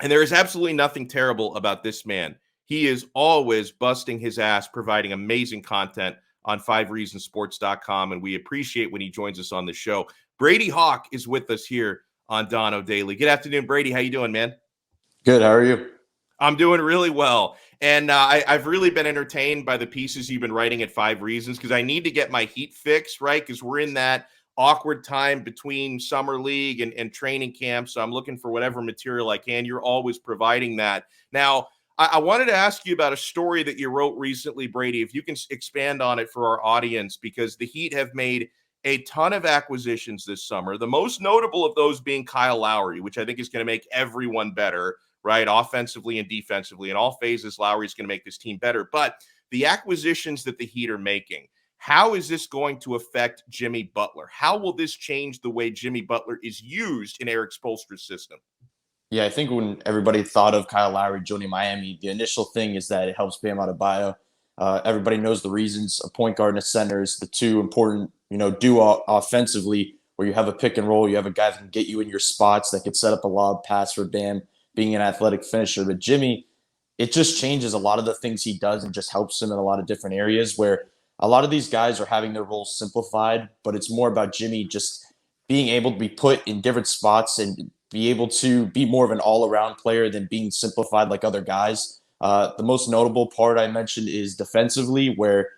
And there is absolutely nothing terrible about this man. He is always busting his ass, providing amazing content on 5reasonsports.com. And we appreciate when he joins us on the show. Brady Hawk is with us here on Dono Daily. Good afternoon, Brady. How you doing, man? Good. How are you? I'm doing really well. And I've really been entertained by the pieces you've been writing at 5 Reasons because I need to get my heat fixed, right? Because we're in that awkward time between summer league and training camp. So I'm looking for whatever material I can. You're always providing that. Now, I wanted to ask you about a story that you wrote recently, Brady, if you can expand on it for our audience, because the Heat have made a ton of acquisitions this summer. The most notable of those being Kyle Lowry, which I think is going to make everyone better, right? Offensively and defensively. In all phases, Lowry's going to make this team better. But the acquisitions that the Heat are making, how is this going to affect Jimmy Butler? How will this change the way Jimmy Butler is used in Eric Spoelstra's system? Yeah, I think when everybody thought of Kyle Lowry joining Miami, the initial thing is that it helps Bam Adebayo. Everybody knows the reasons. A point guard and a center is the two important, duo offensively, where you have a pick and roll, you have a guy that can get you in your spots, that could set up a lob pass for Bam, being an athletic finisher. But Jimmy, it just changes a lot of the things he does and just helps him in a lot of different areas where a lot of these guys are having their roles simplified, but it's more about Jimmy just being able to be put in different spots and be able to be more of an all-around player than being simplified like other guys. The most notable part I mentioned is defensively, where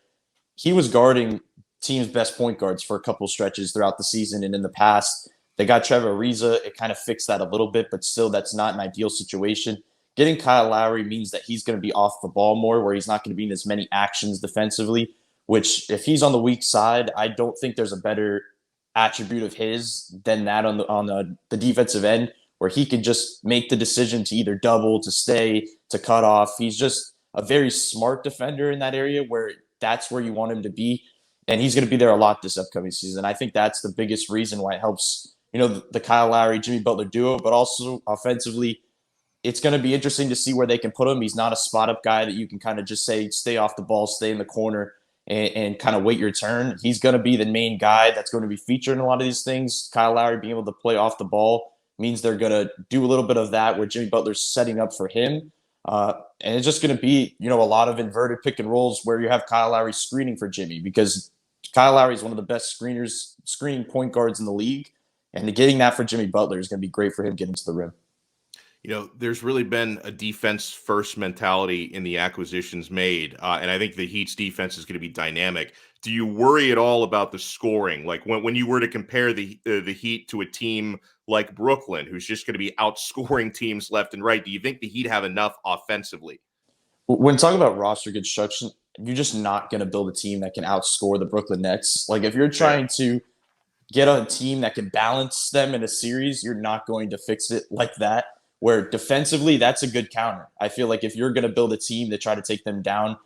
he was guarding team's best point guards for a couple stretches throughout the season. And in the past, they got Trevor Ariza. It kind of fixed that a little bit, but still, that's not an ideal situation. Getting Kyle Lowry means that he's going to be off the ball more, where he's not going to be in as many actions defensively, which if he's on the weak side, I don't think there's a better attribute of his than that on the defensive end, where he can just make the decision to either double, to stay, to cut off. He's just a very smart defender in that area where that's where you want him to be. And he's going to be there a lot this upcoming season. I think that's the biggest reason why it helps, the Kyle Lowry, Jimmy Butler duo, but also offensively, it's going to be interesting to see where they can put him. He's not a spot up guy that you can kind of just say, stay off the ball, stay in the corner and kind of wait your turn. He's going to be the main guy that's going to be featured in a lot of these things. Kyle Lowry being able to play off the ball means they're going to do a little bit of that where Jimmy Butler's setting up for him. And it's just going to be, a lot of inverted pick and rolls where you have Kyle Lowry screening for Jimmy, because Kyle Lowry is one of the best screening point guards in the league. And getting that for Jimmy Butler is going to be great for him getting to the rim. There's really been a defense first mentality in the acquisitions made. And I think the Heat's defense is going to be dynamic. Do you worry at all about the scoring? Like when you were to compare the Heat to a team like Brooklyn, who's just going to be outscoring teams left and right, do you think the Heat have enough offensively? When talking about roster construction, you're just not going to build a team that can outscore the Brooklyn Nets. Like if you're Fair. trying to get a team that can balance them in a series, you're not going to fix it like that. Where defensively, that's a good counter. I feel like if you're going to build a team to try to take them down,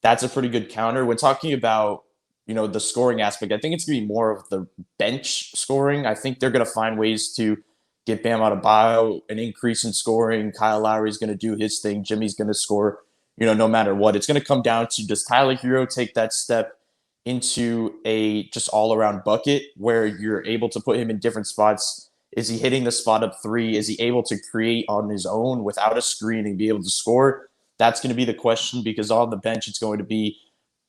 that's a pretty good counter. When talking about, the scoring aspect, I think it's going to be more of the bench scoring. I think they're going to find ways to get Bam Adebayo an increase in scoring. Kyle Lowry's going to do his thing. Jimmy's going to score, no matter what. It's going to come down to, does Tyler Herro take that step into a just all-around bucket where you're able to put him in different spots? Is he hitting the spot up three? Is he able to create on his own without a screen and be able to score? That's going to be the question, because on the bench, it's going to be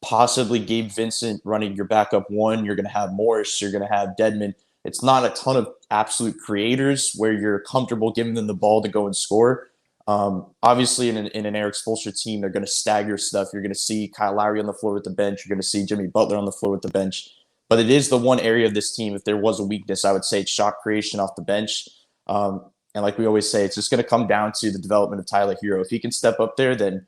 possibly Gabe Vincent running your backup one. You're going to have Morris. You're going to have Dedmon. It's not a ton of absolute creators where you're comfortable giving them the ball to go and score. Obviously, in an Eric Spoelstra team, they're going to stagger stuff. You're going to see Kyle Lowry on the floor with the bench. You're going to see Jimmy Butler on the floor with the bench. But it is the one area of this team, if there was a weakness, I would say it's shot creation off the bench. And like we always say, it's just going to come down to the development of Tyler Herro. If he can step up there, then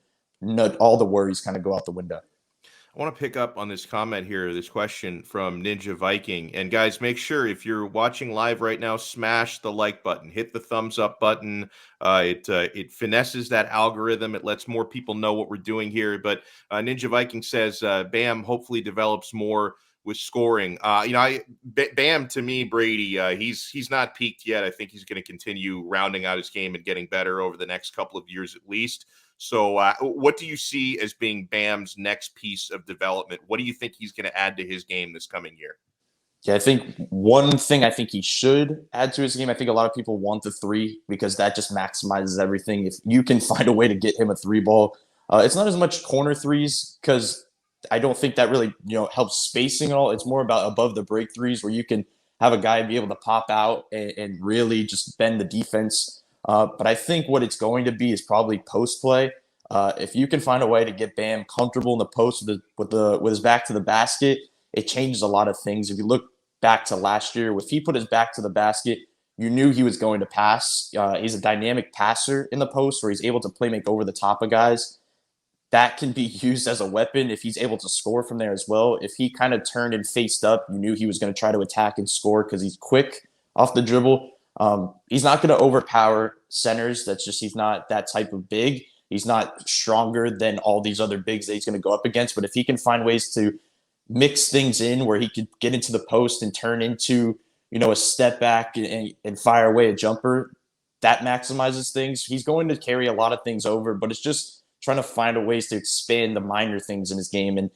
all the worries kind of go out the window. I want to pick up on this comment here, this question from Ninja Viking. And guys, make sure if you're watching live right now, smash the like button, hit the thumbs up button. It finesses that algorithm. It lets more people know what we're doing here. But Ninja Viking says Bam hopefully develops more with scoring. Bam, to me, Brady, he's not peaked yet. I think he's going to continue rounding out his game and getting better over the next couple of years at least. So what do you see as being Bam's next piece of development? What do you think he's going to add to his game this coming year? Yeah, I think one thing I think he should add to his game, I think a lot of people want the three because that just maximizes everything. If you can find a way to get him a three ball, it's not as much corner threes because I don't think that really helps spacing at all. It's more about above the break threes where you can have a guy be able to pop out and really just bend the defense. But I think what it's going to be is probably post play. If you can find a way to get Bam comfortable in the post with his back to the basket, it changes a lot of things. If you look back to last year, if he put his back to the basket, you knew he was going to pass. He's a dynamic passer in the post where he's able to play make over the top of guys. That can be used as a weapon if he's able to score from there as well. If he kind of turned and faced up, you knew he was going to try to attack and score because he's quick off the dribble. He's not going to overpower centers. That's just he's not that type of big. He's not stronger than all these other bigs that he's going to go up against. But if he can find ways to mix things in where he could get into the post and turn into, a step back and fire away a jumper, that maximizes things. He's going to carry a lot of things over, but it's just trying to find a ways to expand the minor things in his game. And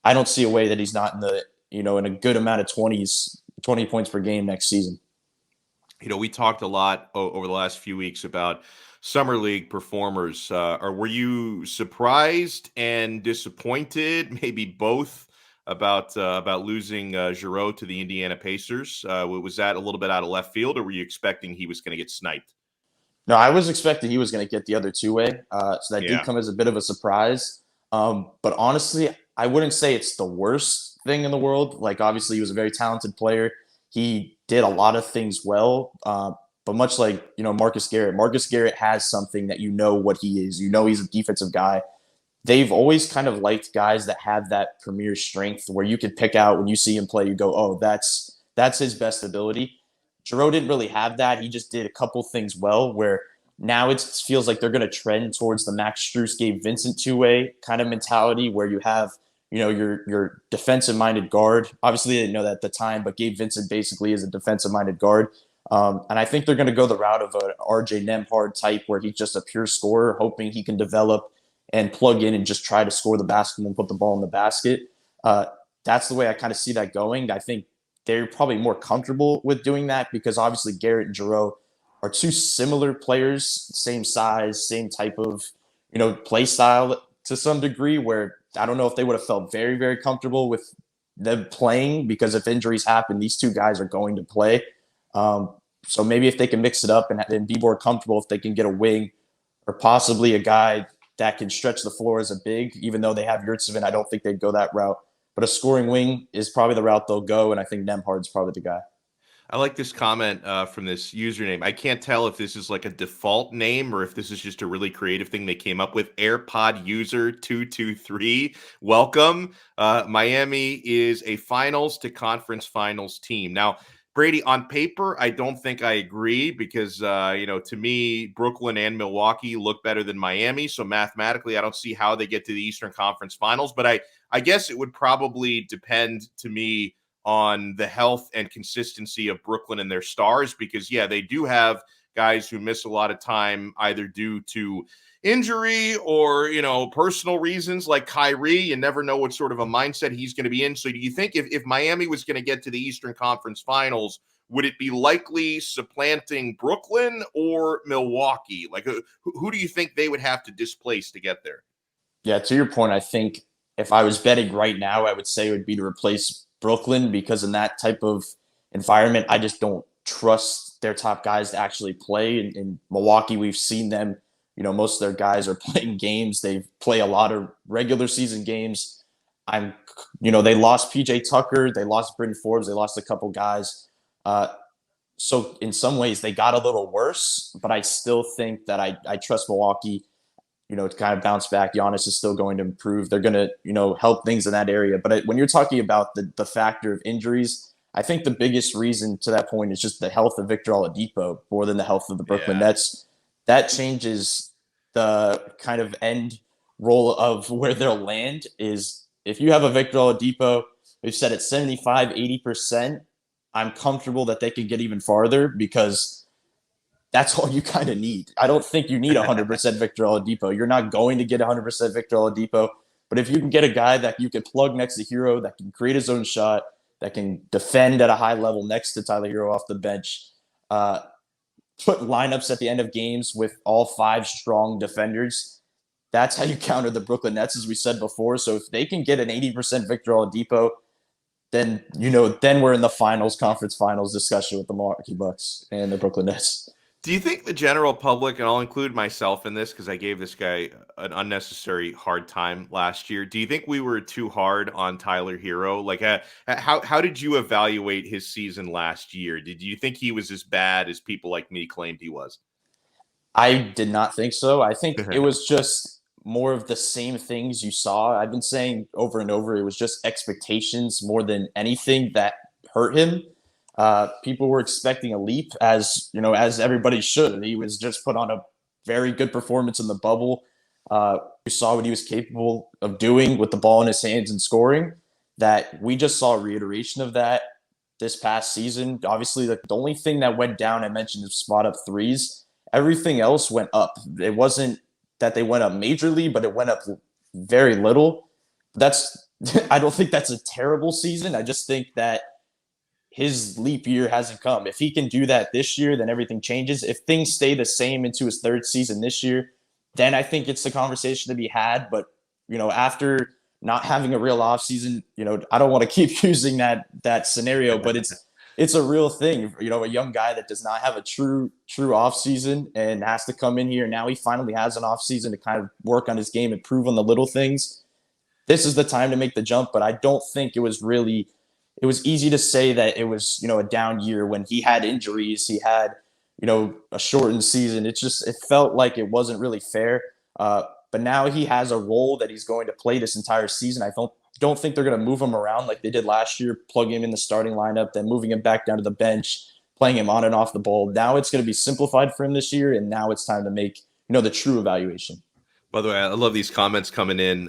I don't see a way that he's not in the, in a good amount of 20 points per game next season. We talked a lot over the last few weeks about summer league performers. Were you surprised and disappointed, maybe both, about losing Herro to the Indiana Pacers? Was that a little bit out of left field, or were you expecting he was going to get sniped? No, I was expecting he was going to get the other two-way. So that did come as a bit of a surprise. But honestly, I wouldn't say it's the worst thing in the world. Like, obviously, he was a very talented player. He did a lot of things well. But much like, Marcus Garrett has something that what he is. He's a defensive guy. They've always kind of liked guys that have that premier strength where you could pick out when you see him play, you go, oh, that's his best ability. Herro didn't really have that. He just did a couple things well where now it feels like they're going to trend towards the Max Strus, Gabe Vincent two-way kind of mentality where you have, your defensive-minded guard. Obviously, they didn't know that at the time, but Gabe Vincent basically is a defensive-minded guard. And I think they're going to go the route of an RJ Nembhard type where he's just a pure scorer, hoping he can develop and plug in and just try to score the basketball and put the ball in the basket. That's the way I kind of see that going. I think they're probably more comfortable with doing that because obviously Garrett and Herro are two similar players, same size, same type of, play style to some degree where I don't know if they would have felt very, very comfortable with them playing because if injuries happen, these two guys are going to play. So maybe if they can mix it up and be more comfortable, if they can get a wing or possibly a guy that can stretch the floor as a big, even though they have Yurtseven, I don't think they'd go that route. But a scoring wing is probably the route they'll go, and I think Nembhard's probably the guy. I like this comment from this username. I can't tell if this is like a default name or if this is just a really creative thing they came up with. AirPod user 223. Welcome. Miami is a finals to conference finals team. Now, Brady, on paper, I don't think I agree because, to me, Brooklyn and Milwaukee look better than Miami. So mathematically, I don't see how they get to the Eastern Conference Finals. But I guess it would probably depend to me on the health and consistency of Brooklyn and their stars because, they do have guys who miss a lot of time either due to injury or, personal reasons like Kyrie. You never know what sort of a mindset he's going to be in. So do you think if Miami was going to get to the Eastern Conference Finals, would it be likely supplanting Brooklyn or Milwaukee? Like, who do you think they would have to displace to get there? Yeah, to your point, I think if I was betting right now, I would say it would be to replace Brooklyn because in that type of environment, I just don't trust their top guys to actually play. In Milwaukee, we've seen them, most of their guys are playing games. They play a lot of regular season games. They lost PJ Tucker. They lost Bryn Forbes. They lost a couple guys. So in some ways they got a little worse, but I still think that I trust Milwaukee, to kind of bounce back. Giannis is still going to improve. They're going to, help things in that area. But when you're talking about the factor of injuries, I think the biggest reason to that point is just the health of Victor Oladipo more than the health of the Brooklyn Nets. That changes the kind of end role of where they'll land is if you have a Victor Oladipo, we've said it's 75, 80%, I'm comfortable that they can get even farther because that's all you kind of need. I don't think you need 100% Victor Oladipo. You're not going to get 100% Victor Oladipo. But if you can get a guy that you can plug next to Herro that can create his own shot, that can defend at a high level next to Tyler Hero off the bench. Uh, Put lineups at the end of games with all 5 strong defenders. That's how you counter the Brooklyn Nets, as we said before. So if they can get an 80% Victor Oladipo, then then we're in the conference finals discussion with the Milwaukee Bucks and the Brooklyn Nets. Do you think the general public, and I'll include myself in this because I gave this guy an unnecessary hard time last year. Do you think we were too hard on Tyler Hero? Like, how did you evaluate his season last year? Did you think he was as bad as people like me claimed he was? I did not think so. I think it was just more of the same things you saw. I've been saying over and over, it was just expectations more than anything that hurt him. People were expecting a leap, as everybody should. He was just put on a very good performance in the bubble. We saw what he was capable of doing with the ball in his hands and scoring. That we just saw a reiteration of that this past season. Obviously, the only thing that went down, I mentioned, is spot up threes. Everything else went up. It wasn't that they went up majorly, but it went up very little. I don't think that's a terrible season. I just think that his leap year hasn't come. If he can do that this year, then everything changes. If things stay the same into his 3rd season this year, then I think it's the conversation to be had. But, after not having a real offseason, I don't want to keep using that scenario, but it's a real thing. A young guy that does not have a true offseason and has to come in here. Now he finally has an offseason to kind of work on his game, improve on the little things. This is the time to make the jump, but I don't think it was easy to say that it was, a down year when he had injuries. He had, a shortened season. It felt like it wasn't really fair. But now he has a role that he's going to play this entire season. I don't think they're going to move him around like they did last year, plug him in the starting lineup, then moving him back down to the bench, playing him on and off the ball. Now it's going to be simplified for him this year, and now it's time to make, the true evaluation. By the way, I love these comments coming in.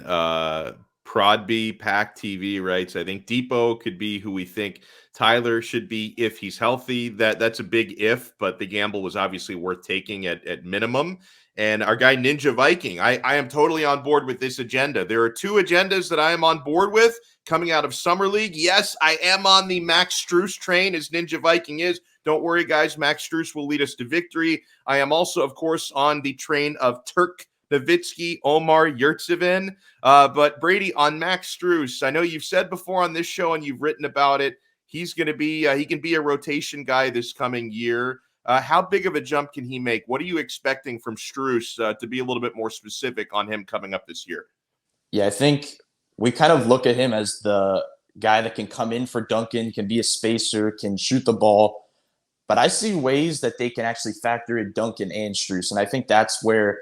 Prodby, Pack TV writes, I think Depot could be who we think Tyler should be if he's healthy. That's a big if, but the gamble was obviously worth taking at minimum. And our guy Ninja Viking, I am totally on board with this agenda. There are 2 agendas that I am on board with coming out of Summer League. Yes, I am on the Max Streus train, as Ninja Viking is. Don't worry, guys. Max Streus will lead us to victory. I am also, of course, on the train of Turk Nowitzki, Omar Yurtseven. But Brady, on Max Streus, I know you've said before on this show and you've written about it, he's going to be, he can be a rotation guy this coming year. How big of a jump can he make? What are you expecting from Streus to be a little bit more specific on him coming up this year? Yeah, I think we kind of look at him as the guy that can come in for Duncan, can be a spacer, can shoot the ball. But I see ways that they can actually factor in Duncan and Streus. And I think that's where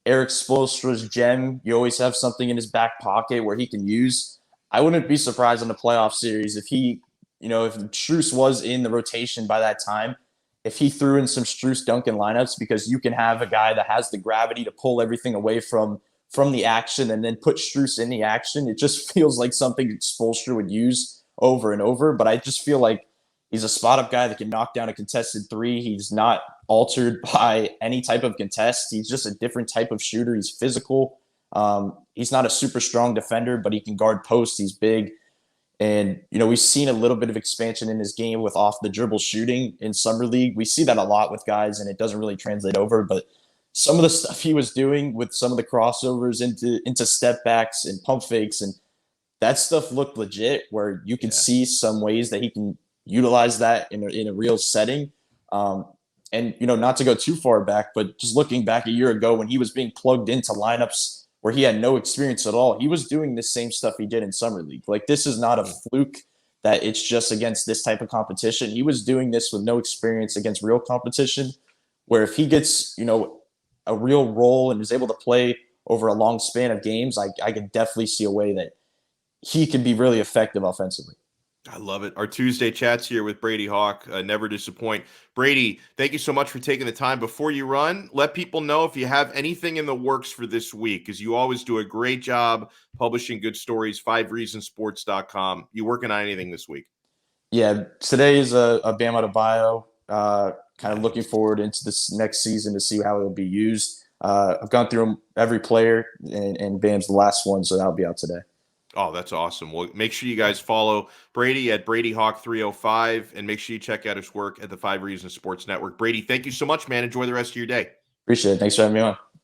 Eric Spoelstra's gem, you always have something in his back pocket where he can use. I wouldn't be surprised in the playoff series if if Streus was in the rotation by that time, if he threw in some Streus Duncan lineups, because you can have a guy that has the gravity to pull everything away from the action and then put Streus in the action. It just feels like something Spoelstra would use over and over. But I just feel like he's a spot-up guy that can knock down a contested 3. He's not altered by any type of contest. He's just a different type of shooter. He's physical. He's not a super strong defender, but he can guard posts. He's big. And, we've seen a little bit of expansion in his game with off the dribble shooting in Summer League. We see that a lot with guys, and it doesn't really translate over. But some of the stuff he was doing with some of the crossovers into step backs and pump fakes, and that stuff looked legit, where you can see some ways that he can utilize that in a real setting. And, not to go too far back, but just looking back a year ago when he was being plugged into lineups where he had no experience at all, he was doing the same stuff he did in Summer League. Like, this is not a fluke that it's just against this type of competition. He was doing this with no experience against real competition, where if he gets, a real role and is able to play over a long span of games, I can definitely see a way that he can be really effective offensively. I love it. Our Tuesday chats here with Brady Hawk never disappoint. Brady, thank you so much for taking the time. Before you run, let people know if you have anything in the works for this week, because you always do a great job publishing good stories, 5reasonsports.com. You working on anything this week? Yeah, today is a Bam Adebayo. Kind of looking forward into this next season to see how it'll be used. I've gone through every player, and Bam's the last one, so that'll be out today. Oh, that's awesome. Well, make sure you guys follow Brady at Brady Hawk 305 and make sure you check out his work at the 5 Reasons Sports Network. Brady, thank you so much, man. Enjoy the rest of your day. Appreciate it. Thanks for having me on.